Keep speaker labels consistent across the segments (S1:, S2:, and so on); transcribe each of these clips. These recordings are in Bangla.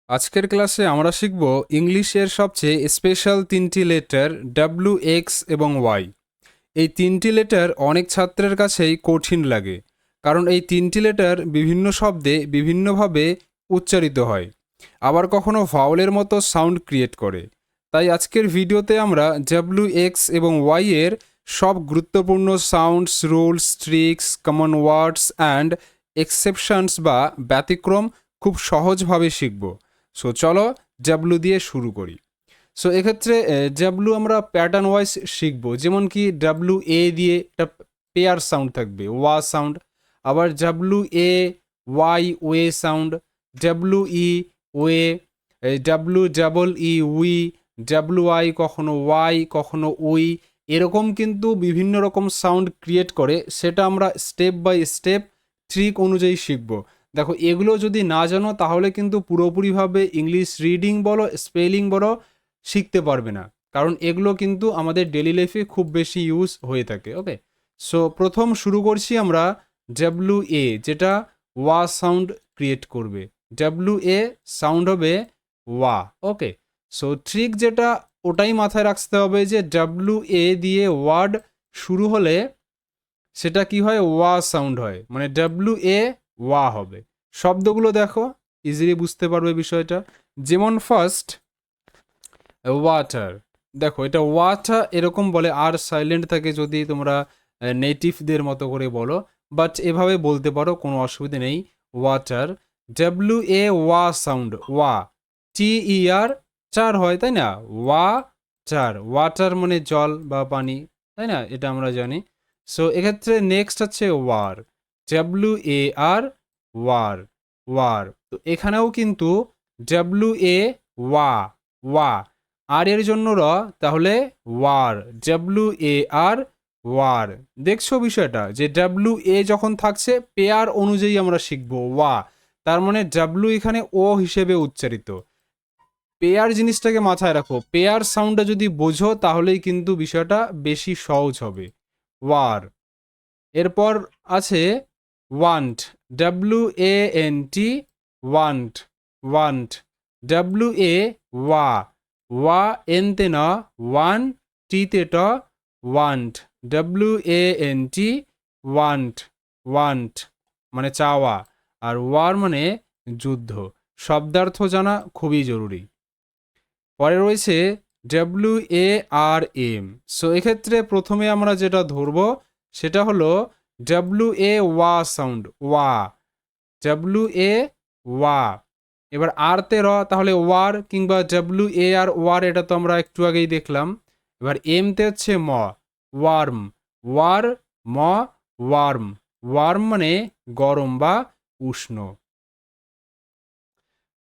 S1: আজকের ক্লাসে আমরা শিখব ইংলিশের সবচেয়ে স্পেশাল তিনটি লেটার ডাব্লিউ এক্স এবং ওয়াই। এই তিনটি লেটার অনেক ছাত্রের কাছেই কঠিন লাগে, কারণ এই তিনটি লেটার বিভিন্ন শব্দে বিভিন্নভাবে উচ্চারিত হয়, আবার কখনো ভাওয়েলের মতো সাউন্ড ক্রিয়েট করে। তাই আজকের ভিডিওতে আমরা ডাব্লিউ এক্স এবং ওয়াই এর সব গুরুত্বপূর্ণ sounds, rules, tricks, common words and exceptions বা ব্যতিক্রম খুব সহজভাবে শিখব। সো চলো ডাব্লু দিয়ে শুরু করি। সো এক্ষেত্রে ডাব্লু আমরা প্যাটার্ন ওয়াইজ শিখবো, যেমন কি ডাব্লু এ দিয়ে একটা পেয়ার সাউন্ড থাকবে, ওয়া সাউন্ড। আবার W A Y, way sound. W E way. W double E we. W I কখনো ওয়াই কখনো উই। এরকম কিন্তু বিভিন্ন রকম সাউন্ড ক্রিয়েট করে, সেটা আমরা স্টেপ বাই স্টেপ ট্রিক অনুযায়ী শিখবো। দেখো, এগুলো যদি না জানো তাহলে কিন্তু পুরোপুরিভাবে ইংলিশ রিডিং বলো, স্পেলিং বলো, শিখতে পারবে না, কারণ এগুলো কিন্তু আমাদের ডেলি লাইফে খুব বেশি ইউজ হয়ে থাকে। ওকে, সো প্রথম শুরু করছি আমরা ডাব্লু এ, যেটা ওয়া সাউন্ড ক্রিয়েট করবে। ডাব্লু এ সাউন্ড হবে ওয়া। ওকে, সো ট্রিক যেটা ওটাই মাথায় রাখতে হবে যে ডাব্লু এ দিয়ে ওয়ার্ড শুরু হলে সেটা কি হয়, ওয়া সাউন্ড হয়, মানে ডাব্লু এ ওয়া হবে। শব্দগুলো দেখো, ইজিলি বুঝতে পারবে বিষয়টা। যেমন ফার্স্ট ওয়াটার, দেখো এটা ওয়াটার এরকম বলে, আর সাইলেন্ট থাকে যদি তোমরা নেটিভদের মতো করে বলো, বাট এভাবে বলতে পারো, কোনো অসুবিধা নেই। ওয়াটার, ডাব্লু এ ওয়া সাউন্ড, ওয়া। টি ই আর চার হয়, তাই না? ওয়া চার, ওয়াটার মানে জল বা পানি, তাই না? এটা আমরা জানি। সো এক্ষেত্রে নেক্সট হচ্ছে war, W A R war, war. তো এখানেও কিন্তু ডাব্লু এ ওয়া, ওয়া। আর এর জন্য র, তাহলে war, W A R war. দেখছো বিষয়টা, যে ডাব্লু এ যখন থাকছে পেয়ার অনুযায়ী আমরা শিখবো ওয়া, তার মানে ডাব্লু এখানে ও হিসেবে উচ্চারিত। পেয়ার জিনিসটাকে মাথায় রাখো, পেয়ার সাউন্ডটা যদি বোঝো তাহলেই কিন্তু বিষয়টা বেশি সহজ হবে। ওয়ার। এরপর আছে want, W A N T, want, want. W A ওয়া, ওয়া এনতে ন, ওয়ান টিতে ট, want, W A N T, want, want মানে চাওয়া। আর ওয়ার মানে যুদ্ধ। শব্দার্থ জানা খুবই জরুরি। পরে রয়েছে W A R M. So এক্ষেত্রে প্রথমে আমরা যেটা ধরবো সেটা হলো ডাব্লু এ ওয়া সাউন্ড, ওয়া, ডাব্লু এ ওয়া। এবার আর তে র, তাহলে ওয়ার কিংবা ডাব্লু এ আর ওয়ার, এটা তো আমরা একটু আগেই দেখলাম। এবার এম তে হচ্ছে ম, ওয়ার্ম, ওয়ার ম, ওয়ার্ম। ওয়ার্ম মানে গরম বা উষ্ণ।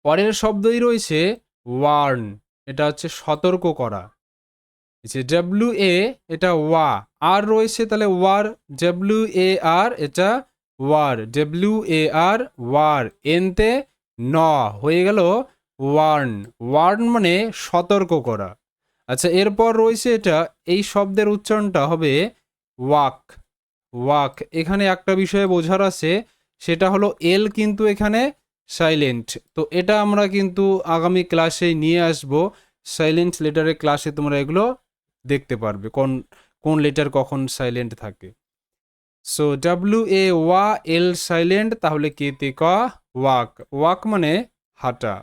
S1: পরের শব্দই রয়েছে ওয়ার্ন, এটা হচ্ছে সতর্ক করা। যে ডাব্লু এ, এটা ওয়া, আর রয়েছে তাহলে ওয়ার, ডাব্লু এ আর, এটা war, W A R war. এনতে ন, হয়ে গেল ওয়ার্ন, ওয়ার্ন মানে সতর্ক করা। আচ্ছা, এরপর রয়েছে এটা, এই শব্দের উচ্চারণটা হবে ওয়াক, ওয়াক। এখানে একটা বিষয় বোঝার আছে, সেটা হলো এল কিন্তু এখানে সাইলেন্ট। তো এটা আমরা কিন্তু আগামী ক্লাসে নিয়ে আসব, সাইলেন্ট লেটারের ক্লাসে তোমরা এগুলো দেখতে পারবে, কোন কোন লেটার কখন সাইলেন্ট থাকে। সো ডাব্লু এ ওয়া, এল সাইলেন্ট, তাহলে কে তে ক, ওয়াক, ওয়াক মানে হাঁটা।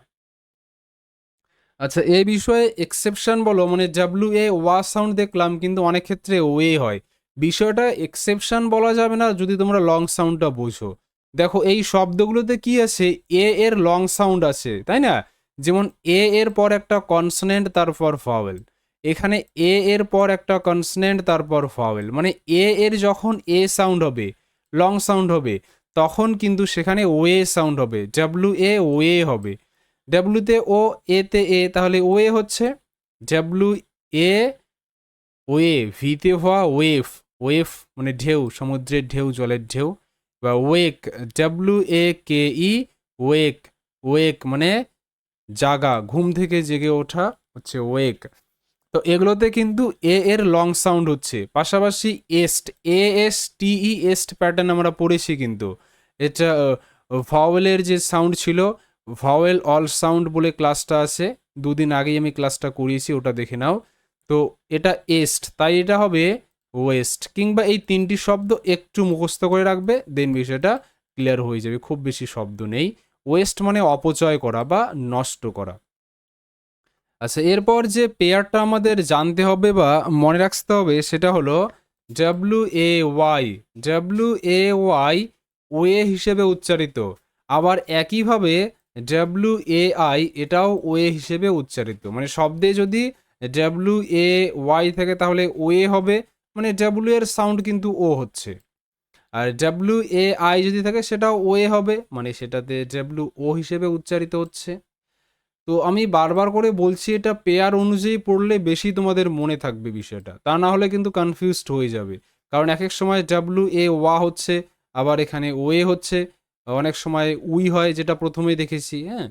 S1: আচ্ছা, এই বিষয়ে এক্সেপশন বলো, মানে ডাব্লু এ ওয়া সাউন্ড দেখলাম, কিন্তু অনেক ক্ষেত্রে ওয়ে হয়। বিষয়টা এক্সেপশন বলা যাবে না যদি তোমরা লং সাউন্ডটা বোঝো। দেখো, এই শব্দগুলোতে কি আছে, এ এর লং সাউন্ড আছে, তাই না? যেমন এ এর পর একটা কনসনেন্ট, তারপর ফাওয়েল। এখানে এ এর পর একটা কনসনেন্ট, তারপর ফাওয়েল, মানে এ এর যখন এ সাউন্ড হবে, লং সাউন্ড হবে, তখন কিন্তু সেখানে ওয়ে সাউন্ড হবে, ডাব্লু এ ওয়ে হবে। ডাব্লুতে ও, এতে এ, তাহলে ওয়ে হচ্ছে ডাব্লু এ ওয়ে। ভিতে হওয়া ওয়েভ, ওয়েভ মানে ঢেউ, সমুদ্রের ঢেউ, জলের ঢেউ। বা ওয়েক, ডাব্লু এ কে ই, ওয়েক, ওয়েক মানে জাগা, ঘুম থেকে জেগে ওঠা হচ্ছে ওয়েক। তো এগুলোতে কিন্তু এ এর লং সাউন্ড হচ্ছে। পাশাপাশি এস্ট, A S T E, এস্ট pattern আমরা পড়েছি কিন্তু। এটা ভাওয়েলের যে সাউন্ড ছিল, ভাওয়েল অল সাউন্ড বলে ক্লাসটা আছে, দুদিন আগেই আমি ক্লাসটা করিয়েছি, ওটা দেখে নাও। তো এটা এস্ট, তাই এটা হবে ওয়েস্ট। কিংবা এই তিনটি শব্দ একটু মুখস্থ করে রাখবে, দেন বিষয়টা ক্লিয়ার হয়ে যাবে, খুব বেশি শব্দ নেই। ওয়েস্ট মানে অপচয় করা বা নষ্ট করা। আচ্ছা, এরপর যে পেয়ারটা আমাদের জানতে হবে বা মনে রাখতে হবে সেটা হলো WAY। WAY ওয়ে হিসেবে উচ্চারিত, আবার একইভাবে WAI এটাও ওয়ে হিসেবে উচ্চারিত। মানে শব্দে যদি WAY থাকে তাহলে ওয়ে হবে, মানে ডাব্লিউ এর সাউন্ড কিন্তু ও হচ্ছে। আর WAI যদি থাকে সেটাও ওয়ে হবে, মানে সেটাতে ও হিসেবে উচ্চারিত হচ্ছে। তো আমি বারবার করে বলছি, এটা পেয়ার অনুযায়ী পড়লে বেশি তোমাদের মনে থাকবে বিষয়টা, তা না হলে কিন্তু কনফিউজড হয়ে যাবে। কারণ এক এক সময় ওয়া হচ্ছে, আবার এখানে ওয়ে হচ্ছে, অনেক সময় উই হয় যেটা প্রথমেই দেখেছি, হ্যাঁ।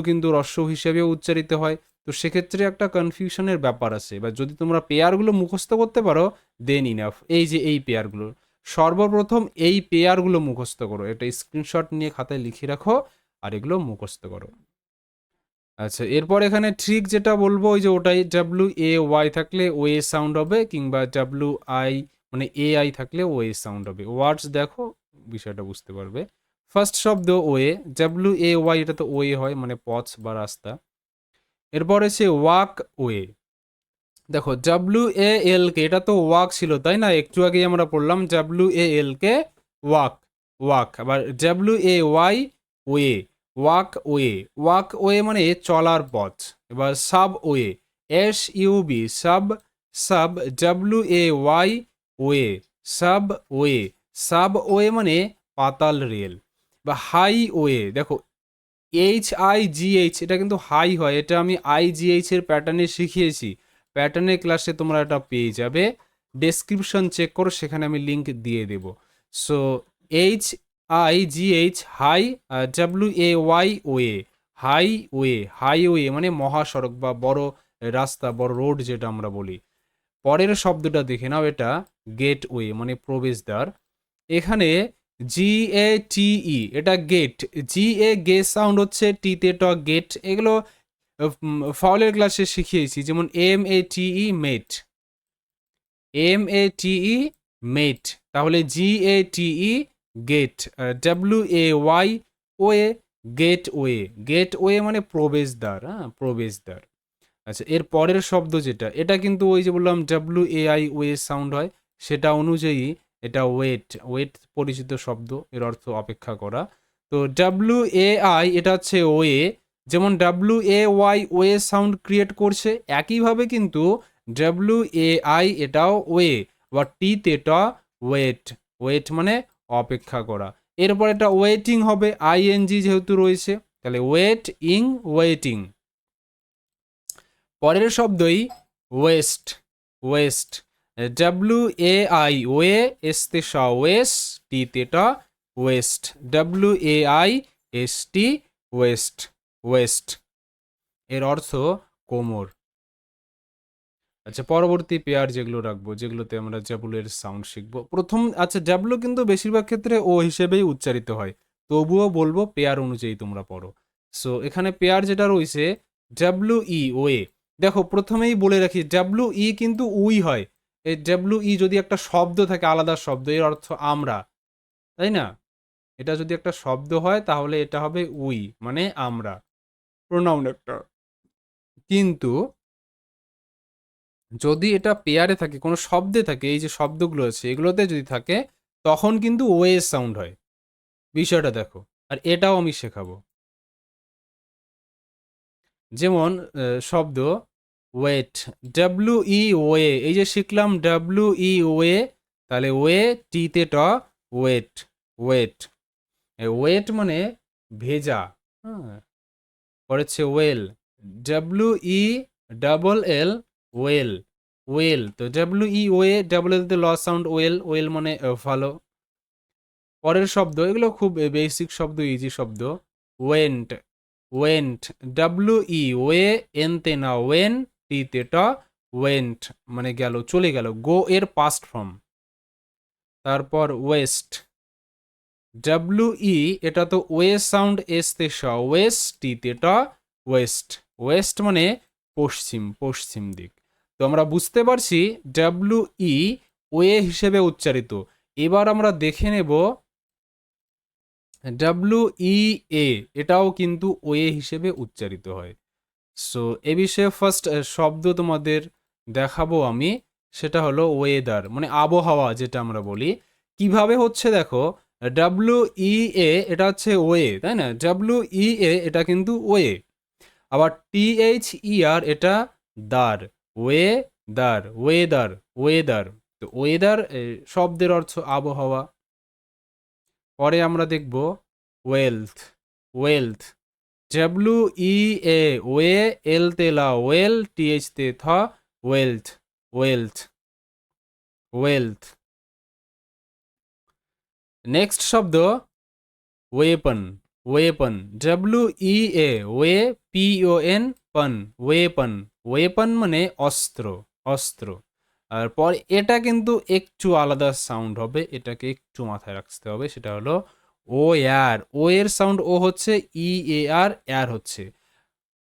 S1: কিন্তু রস্য হিসেবেও উচ্চারিত হয়। তো সেক্ষেত্রে একটা কনফিউশনের ব্যাপার আছে। বা যদি তোমরা পেয়ারগুলো মুখস্থ করতে পারো দেন ইনাফ। এই যে এই পেয়ারগুলো, সর্বপ্রথম এই পেয়ারগুলো মুখস্থ করো, এটা স্ক্রিনশট নিয়ে খাতায় লিখে রাখো আর এগুলো মুখস্থ করো। আচ্ছা, এরপর এখানে ট্রিক যেটা বলবো ওই যে ওটাই, WAY থাকলে ওয়ে সাউন্ড হবে, কিংবা WI মানে AI থাকলে ওয়ে সাউন্ড হবে। ওয়ার্ডস দেখো, বিষয়টা বুঝতে পারবে। ফার্স্ট শব্দ ওয়ে, WAY এটা তো ওয়ে হয়, মানে পথ বা রাস্তা। এরপর আছে ওয়াক ওয়ে। দেখো WALK, এটা তো ওয়াক ছিল তাই না, একটু আগে আমরা পড়লাম WALK ওয়াক, ওয়াক। আবার WAY way, walk way. Walk way মানে চলার পথ। এবার sub way, SUB sub, sub WAY way, sub way. Sub way মানে পাতাল রেল। বা হাই ওয়ে, দেখো HIGH এটা কিন্তু হাই হয়, এটা আমি IGH এর প্যাটার্নে শিখিয়েছি, প্যাটার্নের ক্লাসে তোমরা এটা পেয়ে যাবে, ডেসক্রিপশন চেক করো, সেখানে আমি লিঙ্ক দিয়ে দেব। So HIGH high, WAY way, high way. Highway মানে মহাসড়ক বা বড় রাস্তা, বড় রোড যেটা আমরা বলি। পরের শব্দটা দেখে নাও, এটা গেটওয়ে মানে প্রবেশদ্বার। এখানে GATE এটা গেট, গে সাউন্ড হচ্ছে, টিতে ট গেট। এগুলো ফাউলের ক্লাসে শিখিয়েছি, যেমন MEATE মেট, তাহলে GATE gate. WAY way, gateway. Gateway মানে প্রবেশদ্বার, হ্যাঁ প্রবেশদ্বার। আচ্ছা, এর পরের শব্দ যেটা, এটা কিন্তু ওই যে বললাম WAI ওয়ে সাউন্ড হয়, সেটা অনুযায়ী এটা ওয়েট। ওয়েট পরিচিত শব্দ, এর অর্থ অপেক্ষা করা। তো WAI এটা হচ্ছে ওয়ে, যেমন WAY ওয়ে সাউন্ড ক্রিয়েট করছে, একইভাবে কিন্তু WAI এটাও ওয়ে, বা টিতে এটা ওয়েট। ওয়েট মানে অপেক্ষা করা। এরপর এটা ওয়েটিং হবে, ING যেহেতু রয়েছে, তাহলে ওয়েট ইং ওয়েটিং। পরের শব্দই ওয়েস্ট, ওয়েস্ট। WAI ওয়ে, এসতে স ওয়েস, টি তেটা ওয়েস্ট। WAIST West, West. এর অর্থ কোমর। আচ্ছা, পরবর্তী পেয়ার যেগুলো রাখবো, যেগুলোতে আমরা এর সাউন্ড শিখবো প্রথম। আচ্ছা, ডাব্লু কিন্তু বেশিরভাগ ক্ষেত্রে ও হিসেবেই উচ্চারিত হয়, তবুও বলবো পেয়ার অনুযায়ী তোমরা পড়ো। সো এখানে পেয়ার যেটা রয়েছে WE ওয়ে। দেখো প্রথমেই বলে রাখি, WE কিন্তু উই হয়। এই WE যদি একটা শব্দ থাকে, আলাদা শব্দ, এর অর্থ আমরা, তাই না? এটা যদি একটা শব্দ হয় তাহলে এটা হবে উই, মানে আমরা, প্রোনাউন একটা। কিন্তু যদি এটা পেয়ারে থাকে, কোনো শব্দে থাকে, এই যে শব্দগুলো আছে এগুলোতে যদি থাকে, তখন কিন্তু ওয়ে সাউন্ড হয়। বিষয়টা দেখো, আর এটাও আমি শেখাবো। যেমন শব্দ ওয়েট, WE ওয়ে, এই যে শিখলাম WE ওয়ে, তাহলে ওয়ে, টিতে ট ওয়েট, ওয়েট। ওয়েট মানে ভেজা, হ্যাঁ। পড়েছে ওয়েল, WELL ওয়েল, ওয়েল। তো WE ওয়ে, ডাবল এল তে ল সাউন্ড, ওয়েল, ওয়েল মানে ভালো। পরের শব্দ, এগুলো খুব বেসিক শব্দ, ইজি শব্দ। ওয়েন্ট, ওয়েন্ট, WE ওয়ে, এনতে না ওয়েন, টিতে ট ওয়েন্ট মানে গেল, চলে গেল, গো এর পাস্ট ফর্ম। তারপর ওয়েস্ট, ডাব্লু ই এটা তো ওয়ে সাউন্ড, এস তে স, ওয়েস্ট, টি তে ট, ওয়েস্ট। ওয়েস্ট মানে পশ্চিম, পশ্চিম দিক। তো আমরা বুঝতে পারছি ডাব্লু ই ওয়ে হিসেবে উচ্চারিত। এবার আমরা দেখে নেব ডাব্লু ই এ, এটাও কিন্তু ওয়ে হিসেবে উচ্চারিত হয়। সো এ বিষয়ে ফার্স্ট শব্দ তোমাদের দেখাবো আমি, সেটা হলো ওয়েদার, মানে আবহাওয়া যেটা আমরা বলি। কিভাবে হচ্ছে দেখো, ডাব্লু ই এ এটা হচ্ছে ওয়ে, তাই না? ডাব্লু ই এ এটা কিন্তু ওয়ে। আবার টি এইচ ই আর এটা দার, ওয়ে দার, ওয়েদার, ওয়েদার। তো ওয়েদার শব্দের অর্থ আবহাওয়া। পরে আমরা দেখব wealth, wealth, W E A way, L তে লা ওয়েল, টি এইচ তে থ, ওয়েলথ, ওয়েলথ, ওয়েলথ। নেক্সট শব্দ weapon, weapon, W E A way, P O N, পন, ওয়েপন। ওয়েপন মানে অস্ত্র, অস্ত্র। আর পর এটা কিন্তু একটু আলাদা সাউন্ড হবে, এটাকে একটু মাথায় রাখতে হবে, সেটা হলো ও এর। ও এর সাউন্ড ও হচ্ছে, ই এ আর, এর হচ্ছে।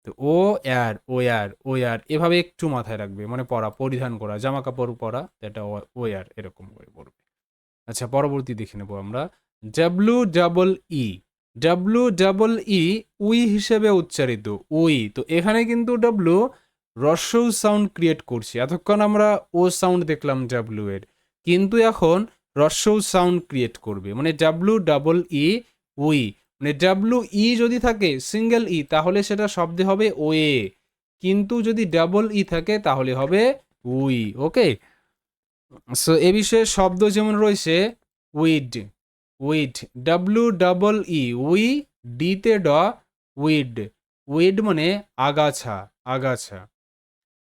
S1: তো ও এর, ও এর, ও এর, এভাবে একটু মাথায় রাখবে, মানে পরা, পরিধান করা, জামা কাপড় পরা, এটা ও এর, এরকম করে পড়বে। আচ্ছা, পরবর্তী দেখে নেব আমরা। W double E, W double E we হিসেবে উচ্চারিত, উই। তো এখানে কিন্তু ডাব্লু রস্যউ সাউন্ড ক্রিয়েট করছি। এতক্ষণ আমরা ও সাউন্ড দেখলাম ডাব্লু এর, কিন্তু এখন রস্যউ সাউন্ড ক্রিয়েট করবে, মানে ডাব্লু ডাবল ই উই। মানে ডাব্লু ই যদি থাকে সিঙ্গেল ই তাহলে সেটা শব্দে হবে ওয়ে, কিন্তু যদি ডাবল ই থাকে তাহলে হবে উই। ওকে, সো এ বিষয়ে শব্দ যেমন রয়েছে weed, weed, W double E we, D তে ড, উইড, উইড মানে আগাছা, আগাছা।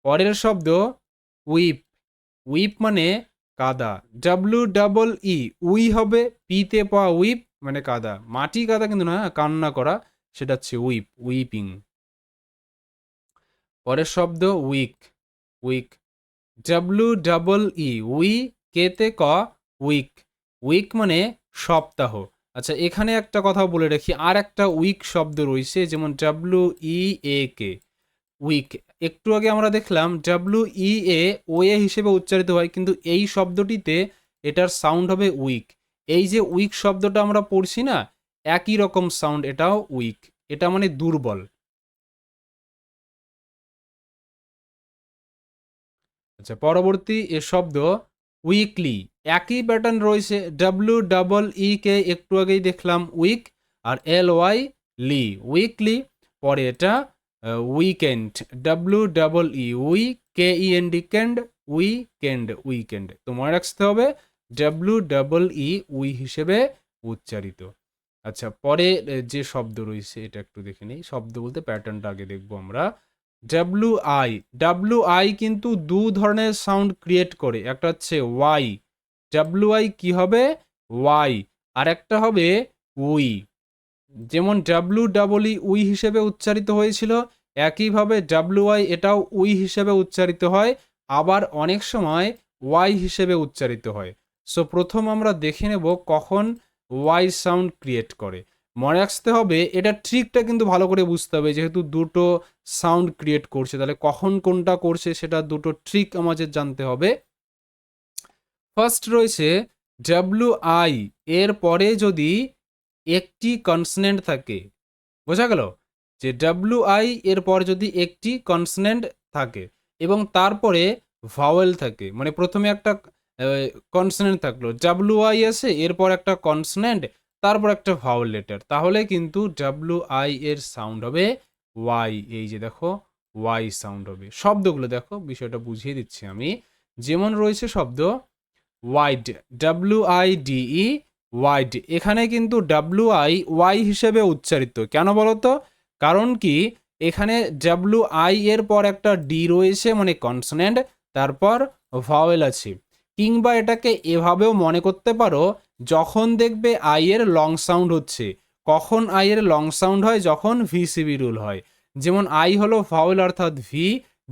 S1: পরের শব্দ উইপ, উইপ মানে কাদা, ডাব্লু ডাবল ই উই হবে, পি তে পা, উইপ মানে কাদা, মাটি কাদা কিন্তু না, কান্না করা, সেটা হচ্ছে উইপ, উইপিং। পরের শব্দ week, week, W double E we, K তে ক, উইক, উইক মানে সপ্তাহ। আচ্ছা, এখানে একটা কথা বলে রাখি, আর একটা উইক শব্দ রয়েছে, যেমন ডাব্লু ই এ কে, উইক। একটু আগে আমরা দেখলাম ডাব্লু ই এ ও এ হিসেবে উচ্চারিত হয়, কিন্তু এই শব্দটিতে এটার সাউন্ড হবে উইক। এই যে উইক শব্দটা আমরা পড়ছি না, একই রকম সাউন্ড, এটাও উইক, এটা মানে দুর্বল। আচ্ছা, পরবর্তী এ শব্দ উইকলি, একই প্যাটার্ন রয়েছে, ডাব্লু ডাবল ই কে একটু আগেই দেখলাম উইক, আর এল ওয়াই লি, উইকলি। পরে এটা weekend, W double E we, K E N D kind, weekend, weekend. তো মনে রাখতে হবে ডাব্লু ডাবল ই উই হিসেবে উচ্চারিত। আচ্ছা, পরে যে শব্দ রয়েছে এটা একটু দেখে নিই, শব্দ বলতে প্যাটার্নটা আগে দেখবো আমরা। ডাব্লু আই, ডাব্লু আই কিন্তু দু ধরনের সাউন্ড ক্রিয়েট করে, একটা হচ্ছে ওয়াই, ডাব্লু আই কি হবে ওয়াই, আর একটা হবে উই। যেমন ডাব্লু ডাবল ই উই হিসেবে উচ্চারিত হয়েছিল, একইভাবে ডাব্লু আই এটাও উই হিসেবে উচ্চারিত হয়, আবার অনেক সময় ওয়াই হিসেবে উচ্চারিত হয়। সো প্রথম আমরা দেখে নেব কখন ওয়াই সাউন্ড ক্রিয়েট করে। মনে রাখতে হবে, এটা ট্রিকটা কিন্তু ভালো করে বুঝতে হবে, যেহেতু দুটো সাউন্ড ক্রিয়েট করছে, তাহলে কখন কোনটা করছে সেটা দুটো ট্রিক আমাদের জানতে হবে। ফার্স্ট রয়েছে ডাব্লু আই এর পরে যদি একটি কনসনেন্ট থাকে, বোঝা গেল? যে ডাব্লু আই এর পর যদি একটি কনসনেন্ট থাকে এবং তারপরে ভাওয়েল থাকে, মানে প্রথমে একটা কনসনেন্ট থাকলো, ডাব্লু আই আছে, এরপর একটা কনসনেন্ট, তারপর একটা ভাওয়েল লেটার, তাহলে কিন্তু ডাব্লু আই এর সাউন্ড হবে ওয়াই। এই যে দেখো, ওয়াই সাউন্ড হবে। শব্দগুলো দেখো, বিষয়টা বুঝিয়ে দিচ্ছি আমি। যেমন রয়েছে শব্দ wide, W I D E, wide. এখানে কিন্তু ডাব্লু আই ওয়াই হিসেবে উচ্চারিত, কেন বলতো? কারণ কি, এখানে ডাব্লু আই এর পর একটা ডি রয়েছে, মানে কনসনেন্ট, তারপর ভাওয়েল আছে। কিংবা এটাকে এভাবেও মনে করতে পারো, যখন দেখবে আই এর লং সাউন্ড হচ্ছে, কখন আই এর লং সাউন্ড হয়? যখন ভিসিবি রুল হয়। যেমন আই হলো ভাওয়েল অর্থাৎ ভি,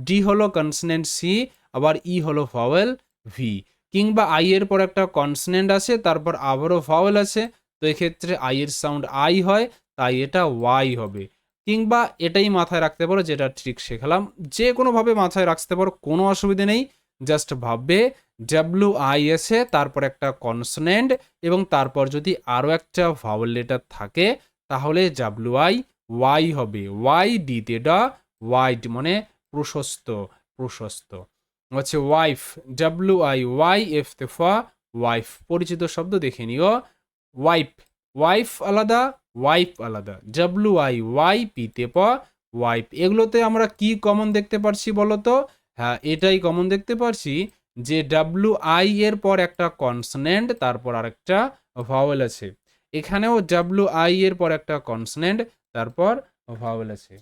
S1: ডি হলো কনসনেন্ট সি, আবার ই হলো ভাওয়েল ভি। কিংবা আই এর পর একটা কনসনেন্ট আছে, তারপর আবারও ভাওয়েল আছে, তো এক্ষেত্রে আই এর সাউন্ড আই হয়, তাই এটা ওয়াই হবে। কিংবা এটাই মাথায় রাখতে পারো, যেটা ট্রিক শেখালাম, যে কোনোভাবে মাথায় রাখতে পারো, কোনো অসুবিধে নেই। জাস্ট ভাববে ডাব্লিউ আই এসে তারপর একটা কনসোনেন্ট এবং তারপর যদি আরও একটা ভাওয়েল লেটার থাকে তাহলে ডাব্লিউ আই ওয়াই হবে। ওয়াই ডিতে ডা, ওয়াইড মানে প্রশস্ত, প্রশস্ত হচ্ছে ওয়াইফ, ডাব্লিউ আই ওয়াই এফ তে ফা, ওয়াইফ। পরিচিত শব্দ দেখে নিও, ওয়াইফ, ওয়াইফ আলাদা, ওয়াইফ আলাদা, ডাব্লিউ আই ওয়াই পি তে প, ওয়াইফ। এগুলোতে আমরা কি কমন দেখতে পারছি বলো তো? হ্যাঁ, এটাই কমন দেখতে পারছি যে ডাব্লিউ আই এর পর একটা কনসনেন্ট, তারপর আরেকটা ভাওয়েল আছে। এখানেও ডাব্লিউ আই এর পর একটা কনসনেন্ট, তারপর ভাওয়েল আছে।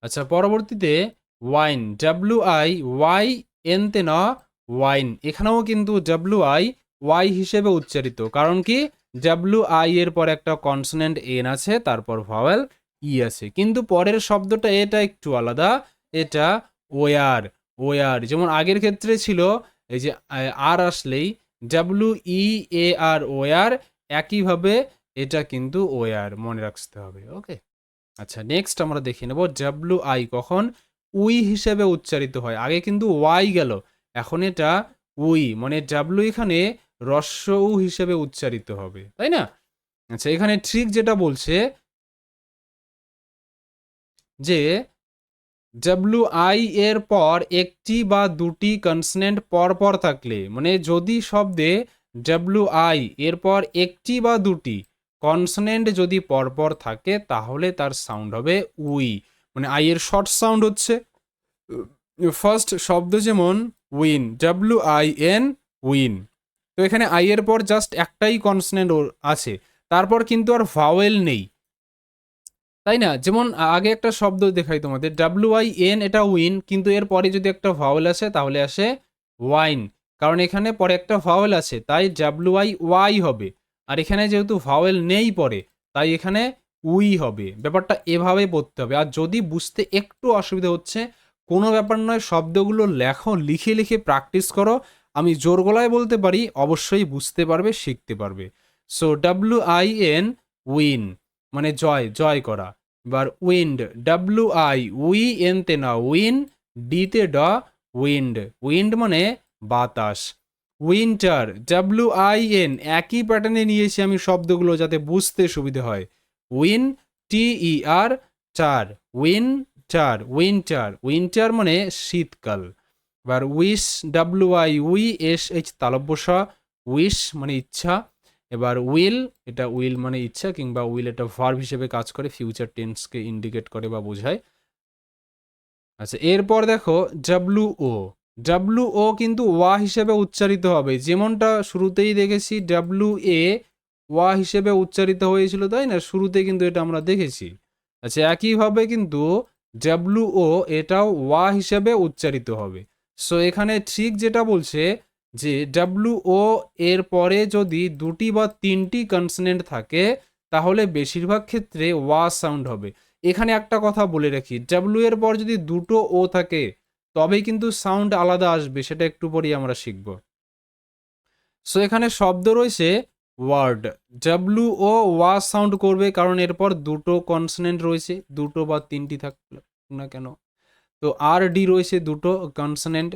S1: আচ্ছা, পরবর্তীতে ওয়াইন, ডাব্লিউ আই ওয়াই এন তে না, ওয়াইন। এখানেও কিন্তু ডাব্লিউ আই ওয়াই হিসেবে উচ্চারিত, কারণ কি ডাব্লিউ আই এর পর একটা কনসোনেন্ট এন আছে, তারপর ভাওয়েল ই আছে। কিন্তু পরের শব্দটা এটা একটু আলাদা, এটা ওয়ার, ওয়ার। যেমন আগের ক্ষেত্রে ছিল এই যে আর আসলেই ডাব্লিউ ই এ আর, ওয়ার। একইভাবে এটা কিন্তু ওয়ার, মনে রাখতে হবে। ওকে, আচ্ছা, নেক্সট আমরা দেখে নেব ডাব্লিউ আই কখন উই হিসেবে উচ্চারিত হয়। আগে কিন্তু ওয়াই গেল, এখন এটা উই, মানে ডাব্লিউ এখানে রস্য উ হিসেবে উচ্চারিত হবে, তাই না? আচ্ছা, এখানে ট্রিক যেটা বলছে যে ডাব্লিউ আই এর পর একটি বা দুটি কনসনেন্ট পরপর থাকলে, মানে যদি শব্দে ডাব্লিউ আই এর পর একটি বা দুটি কনসনেন্ট যদি পরপর থাকে তাহলে তার সাউন্ড হবে উই, মানে আই এর শর্ট সাউন্ড হচ্ছে ফার্স্ট শব্দ, যেমন win, W I N, win. তো এখানে আই এর পর জাস্ট একটাই কনসনেন্ট আছে, তারপর কিন্তু আর ভাওয়েল নেই, তাই না? যেমন আগে একটা শব্দ দেখাই তোমাদের, ডাব্লিউ আই এন, এটা উইন, কিন্তু এর পরে যদি একটা ভাওয়েল আসে তাহলে আসে ওয়াইন, কারণ এখানে পরে একটা ভাওয়েল আছে, তাই ডাব্লিউ আই ওয়াই হবে। আর এখানে যেহেতু ভাওয়েল নেই পরে, তাই এখানে উই হবে। ব্যাপারটা এভাবে পড়তে হবে। আর যদি বুঝতে একটু অসুবিধা হচ্ছে, কোনো ব্যাপার নয়, শব্দগুলো লেখো, লিখে লিখে প্র্যাকটিস করো। আমি জোর গলায় বলতে পারি, অবশ্যই বুঝতে পারবে, শিখতে পারবে। So W I N, win, মানে জয়, জয় করা। এবার wind, W I we N তে না, উইন, ডি তে ড, উইন্ড, উইন্ড মানে বাতাস। উইন্টার, ডাব্লিউ আই এন, একই প্যাটার্নে নিয়েছি আমি শব্দগুলো যাতে বুঝতে সুবিধে হয়। উইন, টি ই আর, চার, উইন্টার, উইন্টার, উইন্টার মানে শীতকাল। এবার wish, W I we S H তালব্য স, উইশ মানে ইচ্ছা। এবার উইল, এটা উইল মানে ইচ্ছা, কিংবা উইল এটা ভার্ব হিসেবে কাজ করে, ফিউচার টেন্সকে ইন্ডিকেট করে বা বোঝায়। আচ্ছা, এরপর দেখো ডাব্লিউ ও, ডাব্লিউ ও কিন্তু ওয়া হিসেবে উচ্চারিত হবে, যেমনটা শুরুতেই দেখেছি ডাব্লিউ এ ওয়া হিসেবে উচ্চারিত হয়েছিল, তাই না? শুরুতে কিন্তু এটা আমরা দেখেছি। আচ্ছা, একইভাবে কিন্তু ডাব্লিউ ও এটাও ওয়া হিসেবে উচ্চারিত হবে। সো এখানে ঠিক যেটা বলছে যে ডাব্লিউ ও এর পরে যদি দুটি বা তিনটি কনসনেন্ট থাকে তাহলে বেশিরভাগ ক্ষেত্রে ওয়া সাউন্ড হবে। এখানে একটা কথা বলে রাখি, ডাব্লিউ এর পর যদি দুটো ও থাকে তবেই কিন্তু সাউন্ড আলাদা আসবে, সেটা একটু পরেই আমরা শিখব। সো এখানে শব্দ রয়েছে ওয়ার্ড, ডাব্লিউ ও ওয়া সাউন্ড করবে, কারণ এরপর দুটো কনসনেন্ট রয়েছে, দুটো বা তিনটি থাক না কেন। তো আর ডি রয়েছে দুটো কনসনেন্ট,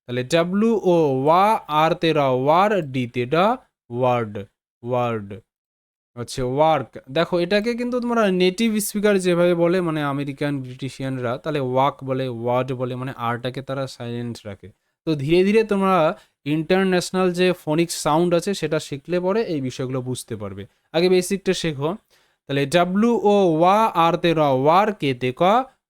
S1: তাহলে ডাব্লিউ ও ওয়া, আর তে রা ওয়ার, ডি তে ডা, ওয়ার্ড, ওয়ার্ড হচ্ছে ওয়ার্ক। দেখো এটাকে কিন্তু তোমরা নেটিভ স্পিকার যেভাবে বলে, মানে আমেরিকান ব্রিটিশিয়ানরা, তাহলে ওয়াক বলে, ওয়ার্ড বলে, মানে আরটাকে তারা সাইলেন্ট রাখে। তো ধীরে ধীরে তোমরা ইন্টারন্যাশনাল যে ফোনিক সাউন্ড আছে সেটা শিখলে পরে এই বিষয়গুলো বুঝতে পারবে। আগে বেসিকটা শেখো। তাহলে ডাব্লিউ ও ওয়া, আর তে র ওয়ার, কে তে ক,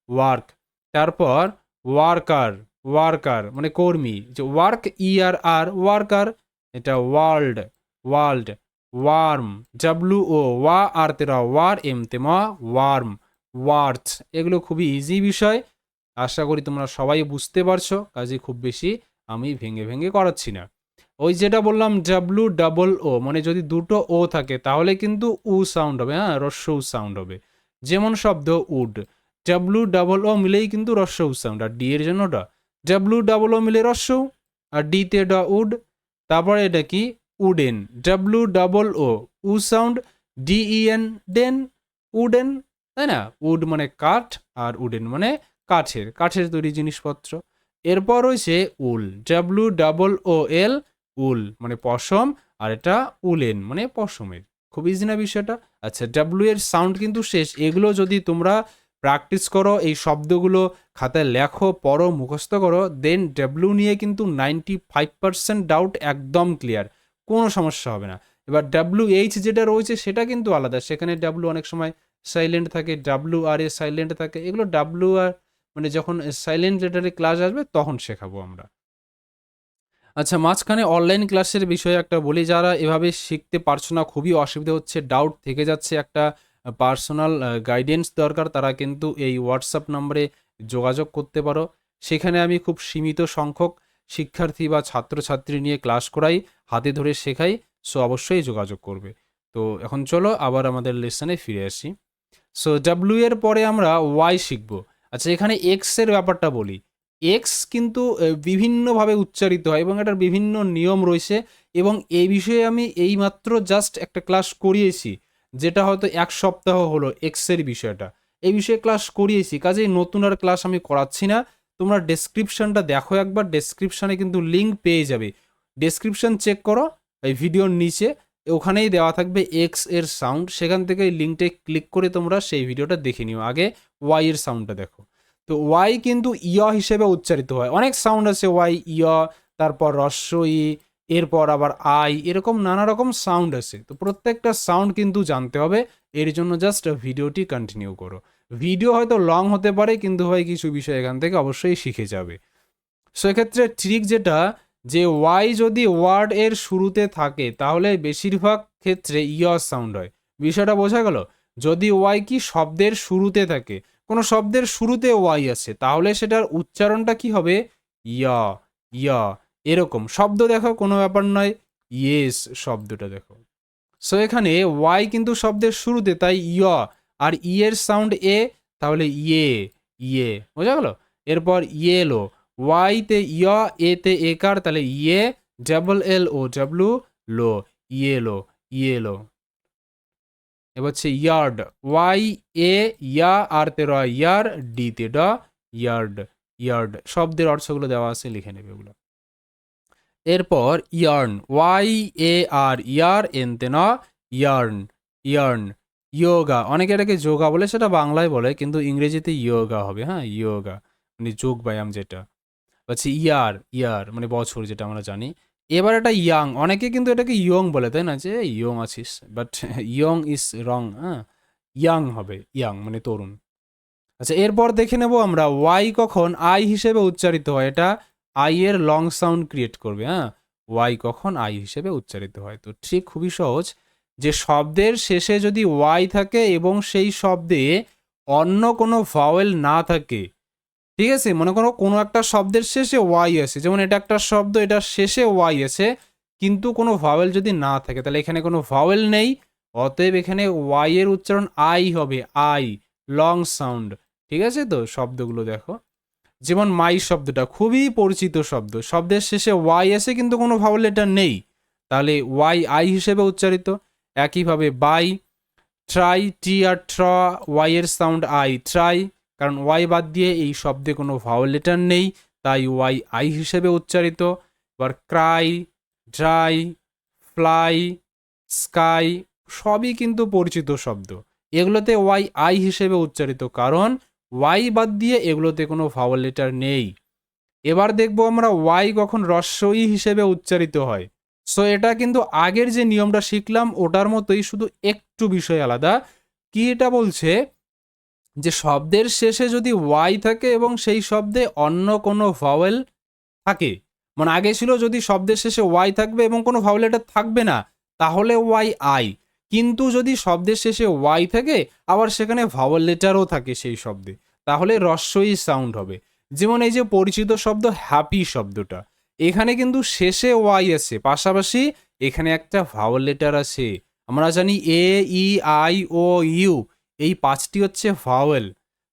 S1: ওয়ার্ক। তারপর ওয়ার্কার, ওয়ার্কার মানে কর্মী, যে work E R R, worker. এটা world, world. Warm, W O ওয়া, আর তেরা ওয়ার, এম তেমা, ওয়ার্ম, ওয়ার্থ। এগুলো খুবই ইজি বিষয়, আশা করি তোমরা সবাই বুঝতে পারছো, কাজে খুব বেশি আমি ভেঙে ভেঙে করাচ্ছি না। ওই যেটা বললাম ডাব্লিউ ডাবল ও, মানে যদি দুটো ও থাকে তাহলে কিন্তু উ সাউন্ড হবে, হ্যাঁ, রস্য উ সাউন্ড হবে। যেমন শব্দ উড, ডাব্লিউ ডাবল ও মিলেই কিন্তু রস্য উ সাউন্ড, আর ডি এর জন্য ড, ডাব্লিউ ডাবল ও মিলে রস্য, আর ডি তে ড, উড। তারপরে এটা কি উডেন, WOO, উ সাউন্ড, DEN, ডেন, উডেন, তাই না? উড মানে কাঠ আর উডেন মানে কাঠের তৈরি জিনিসপত্র। এরপর রয়েছে উল, WOOL, উল মানে পশম, আর এটা উলেন মানে পশমের। খুব ইজি না বিষয়টা? আচ্ছা, ডাব্লিউ এর সাউন্ড কিন্তু শেষ। এগুলো যদি তোমরা প্র্যাকটিস করো, এই শব্দগুলো খাতায় লেখো, পড়ো, মুখস্থ করো, দেন ডাব্লিউ নিয়ে কিন্তু 95% ডাউট একদম ক্লিয়ার, কোনো সমস্যা হবে না। এবার WH যেটা রয়েছে সেটা কিন্তু আলাদা, সেখানে ডাব্লিউ অনেক সময় সাইলেন্ট থাকে, WR সাইলেন্ট থাকে, এগুলো WR মানে যখন সাইলেন্ট লেটারে ক্লাস আসবে তখন শেখাবো আমরা। আচ্ছা, মাঝখানে অনলাইন ক্লাসের বিষয়ে একটা বলি, যারা এভাবে শিখতে পারছো না, খুবই অসুবিধা হচ্ছে, ডাউট থেকে যাচ্ছে, একটা পার্সোনাল গাইডেন্স দরকার, তারা কিন্তু এই হোয়াটসঅ্যাপ নম্বরে যোগাযোগ করতে পারো। সেখানে আমি খুব সীমিত সংখ্যক শিক্ষার্থী বা ছাত্রছাত্রী নিয়ে ক্লাস করাই, হাতে ধরে শেখাই। সো অবশ্যই যোগাযোগ করবে। তো এখন চলো আবার আমাদের লেসনে ফিরে আসি। সো ডাব্লিউ এর পরে আমরা ওয়াই শিখবো। আচ্ছা, এখানে এক্স এর ব্যাপারটা বলি। এক্স কিন্তু বিভিন্নভাবে উচ্চারিত হয় এবং এটার বিভিন্ন নিয়ম রয়েছে, এবং এই বিষয়ে আমি এইমাত্র জাস্ট একটা ক্লাস করিয়েছি, যেটা হয়তো 1 সপ্তাহ হলো এক্সের বিষয়টা। এই বিষয়ে ক্লাস করিয়েছি, কাজেই নতুন আর ক্লাস আমি করাচ্ছি না। তোমরা ডেসক্রিপশনটা দেখো একবার, ডেসক্রিপশনে কিন্তু লিঙ্ক পেয়ে যাবে। ডেসক্রিপশন চেক করো, এই ভিডিওর নিচে ওখানেই দেওয়া থাকবে এক্স এর সাউন্ড, সেখান থেকে লিঙ্কটায় ক্লিক করে তোমরা সেই ভিডিওটা দেখে নিও। আগে ওয়াই এর সাউন্ডটা দেখো। তো ওয়াই কিন্তু ইয় হিসেবে উচ্চারিত হয়। অনেক সাউন্ড আছে ওয়াই, ইয়, তারপর হ্রস্ব ই, এরপর আবার আই, এরকম নানা রকম সাউন্ড আছে। তো প্রত্যেকটা সাউন্ড কিন্তু জানতে হবে, এর জন্য জাস্ট ভিডিওটি কন্টিনিউ করো। ভিডিও হয়তো লং হতে পারে, কিন্তু হয় কিছু বিষয় এখান থেকে অবশ্যই শিখে যাবে। সেক্ষেত্রে ট্রিক যেটা, যে ওয়াই যদি ওয়ার্ড এর শুরুতে থাকে তাহলে বেশিরভাগ ক্ষেত্রে ইয় সাউন্ড হয়। বিষয়টা বোঝা গেল? যদি ওয়াই কি শব্দের শুরুতে থাকে, কোনো শব্দের শুরুতে ওয়াই আছে, তাহলে সেটার উচ্চারণটা কি হবে? ইয়া, ইয়া, এরকম শব্দ দেখো, কোনো ব্যাপার নয়। ইয়েস শব্দটা দেখো। সো এখানে ওয়াই কিন্তু শব্দের শুরুতে, তাই ইয়, আর ই এর সাউন্ড এ, তাহলে ইয়ে, ইয়ে, বোঝা গেল? এরপর ইয়েলো, ওয়াই তে ইয়, এ তে একার, তাহলে ইয়ে, LLO, লো, ইয়েলো, ইয়েলো। এবার হচ্ছে ইয়ার্ড, ওয়াই এ ইয়া, আর তে র ইয়ার, ডি তে ড, ইয়ার্ড, ইয়ার্ড। শব্দের অর্থগুলো দেওয়া আছে, লিখে নেবে ওগুলো। এরপর yarn, Y A R year, N তে ন, ইয়ার্ন, ইয়ার্ন। ইয়োগা, অনেকে এটাকে যোগা বলে, সেটা বাংলায় বলে, কিন্তু ইংরেজিতে ইয়োগা হবে। হ্যাঁ, ইয়োগা মানে যোগ ব্যায়াম যেটা। হচ্ছে ইয়ার, ইয়ার মানে বছর, যেটা আমরা জানি। এবার এটা ইয়াং, অনেকে কিন্তু এটাকে ইয়ং বলে, তাই না, যে ইয়ং আছিস, বাট ইয়ং ইজ রং। হ্যাঁ, ইয়াং হবে, ইয়াং মানে তরুণ। আচ্ছা, এরপর দেখে নেব আমরা ওয়াই কখন আই হিসেবে উচ্চারিত হয়। এটা আই এর লং সাউন্ড ক্রিয়েট করবে। হ্যাঁ, ওয়াই কখন আই হিসেবে উচ্চারিত হয়। তো ঠিক খুবই সহজ, যে শব্দের শেষে যদি ওয়াই থাকে এবং সেই শব্দে অন্য কোনো ভাওয়েল না থাকে, ঠিক আছে, মনে করো কোনো একটা শব্দের শেষে ওয়াই আছে, যেমন এটা একটা শব্দ, এটার শেষে ওয়াই আছে, কিন্তু কোনো ভাওয়েল যদি না থাকে, তাহলে এখানে কোনো ভাওয়েল নেই, অতএব এখানে ওয়াই এর উচ্চারণ আই হবে, আই, লং সাউন্ড। ঠিক আছে, তো শব্দগুলো দেখো, যেমন মাই শব্দটা খুবই পরিচিত শব্দ, শব্দের শেষে ওয়াই আছে কিন্তু কোনো ভাওয়েল এটা নেই, তাহলে ওয়াই আই হিসেবে উচ্চারিত। একইভাবে বাই, ট্রাই, টি আর ট্র, ওয়াই এর সাউন্ড আই, ট্রাই, কারণ ওয়াই বাদ দিয়ে এই শব্দে কোনো ভাওয়েল লেটার নেই, তাই ওয়াই আই হিসেবে উচ্চারিত। এবার ক্রাই, ড্রাই, ফ্লাই, স্কাই, সবই কিন্তু পরিচিত শব্দ, এগুলোতে ওয়াই আই হিসেবে উচ্চারিত, কারণ ওয়াই বাদ দিয়ে এগুলোতে কোনো ভাওয়েল লেটার নেই। এবার দেখবো আমরা ওয়াই কখন হ্রস্ব ই হিসেবে উচ্চারিত হয়। সো এটা কিন্তু আগের যে নিয়মটা শিখলাম ওটার মতোই, শুধু একটু বিষয় আলাদা। কি এটা বলছে, যে শব্দের শেষে যদি ওয়াই থাকে এবং সেই শব্দে অন্য কোনো ভাওয়েল থাকে, মানে আগে ছিল যদি শব্দের শেষে ওয়াই থাকবে এবং কোনো ভাওয়েল লেটার থাকবে না, তাহলে ওয়াই আই, কিন্তু যদি শব্দের শেষে ওয়াই থাকে আবার সেখানে ভাওয়েল লেটারও থাকে সেই শব্দে, তাহলে হ্রস্বই সাউন্ড হবে। যেমন এই যে পরিচিত শব্দ হ্যাপি শব্দটা, এখানে কিন্তু শেষে ওয়াই আছে, পাশাপাশি এখানে একটা ভাওয়েল লেটার আছে। আমরা জানি এ, ই, আই, ও, ইউ, এই 5টি হচ্ছে ভাওয়েল।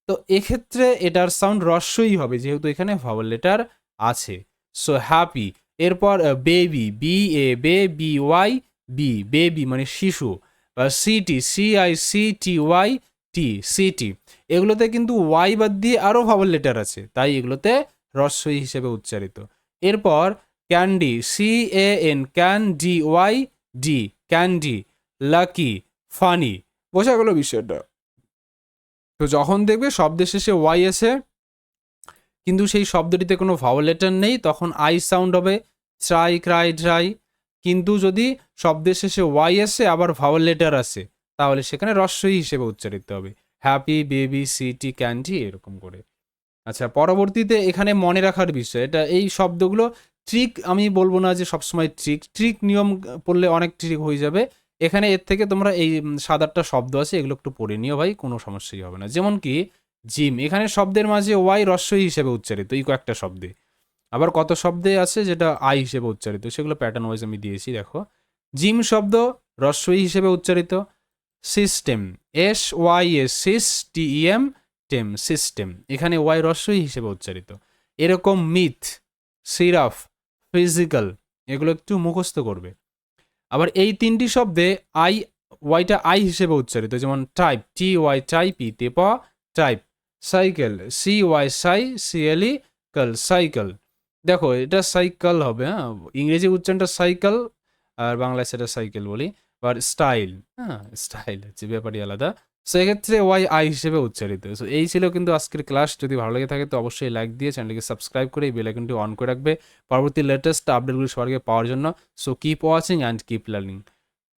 S1: তো এক্ষেত্রে এটার সাউন্ড হ্রস্বই হবে, যেহেতু এখানে ভাওয়েল লেটার আছে। সো হ্যাপি, এরপর বেবি, বি এ বে বি ওয়াই বি, বেবি মানে শিশু। বা সিটি, সি আই সি টি ওয়াই টি, সিটি। এগুলোতে কিন্তু ওয়াই বাদ দিয়ে আরও ভাওয়াল লেটার আছে, তাই এগুলোতে রস্বই হিসেবে উচ্চারিত। এরপর candy, C A N can D Y ডি, ক্যান্ডি। Lucky, funny. বোঝা গেল বিষয়টা? তো যখন দেখবে শব্দের শেষে ওয়াই এসে কিন্তু সেই শব্দটিতে কোনো ভাওয়াল লেটার নেই, তখন আই সাউন্ড হবে, ট্রাই, ক্রাই, ড্রাই। কিন্তু যদি শব্দের শেষে ওয়াই আসে আবার ভাওয়াল লেটার আসে, তাহলে সেখানে রস্বই হিসেবে উচ্চারিত হবে। হ্যাপি, বেবি, সিটি, ক্যান্ডি, এরকম করে। আচ্ছা, পরবর্তীতে এখানে মনে রাখার বিষয়, এটা এই শব্দগুলো ট্রিক আমি বলবো না যে সবসময় ট্রিক নিয়ম পড়লে অনেক ট্রিক হয়ে যাবে। এখানে এর থেকে তোমরা এই 7-8টা শব্দ আছে, এগুলো একটু পড়ে নিও ভাই, কোনো সমস্যাই হবে না। যেমন কি জিম, এখানে শব্দের মাঝে ওয়াই রস্বই হিসেবে উচ্চারিত এই কয়েকটা শব্দে। আবার কত শব্দে আছে যেটা আই হিসেবে উচ্চারিত, সেগুলো প্যাটার্ন ওয়াইজ আমি দিয়েছি, দেখো। জিম শব্দ রস্বই হিসেবে উচ্চারিত। সিস্টেম, এস ওয়াই এস, সিস টি ই এম, টেম, সিস্টেম, এখানে ওয়াই রস্বই হিসেবে উচ্চারিত। এরকম মিথ, সিরাফ, ফিজিক্যাল, এগুলো একটু মুখস্থ করবে। আবার এই 3টি শব্দে আই, ওয়াইটা আই হিসেবে উচ্চারিত, যেমন টাইপ, টি ওয়াই টাইপ, ইতে প, টাইপ। সাইকেল, সি ওয়াই সাই সি এল ই কাল, সাইকেল। দেখো এটা সাইকেল হবে, হ্যাঁ, ইংরেজি উচ্চারণটা সাইকেল, আর বাংলায় সেটা সাইকেল বলি। আর স্টাইল, হ্যাঁ, স্টাইল হচ্ছে ব্যাপারই আলাদা। সেক্ষেত্রে ওয়াই আই হিসেবে উচ্চারিত। সো এই ছিল কিন্তু আজকের ক্লাস। যদি ভালো লেগে থাকে তো অবশ্যই লাইক দিয়ে চ্যানেলটিকে সাবস্ক্রাইব করে এই বেল আইকনটি অন করে রাখবে পরবর্তী লেটেস্ট আপডেটগুলি সবার আগে পাওয়ার জন্য। So keep watching and keep learning.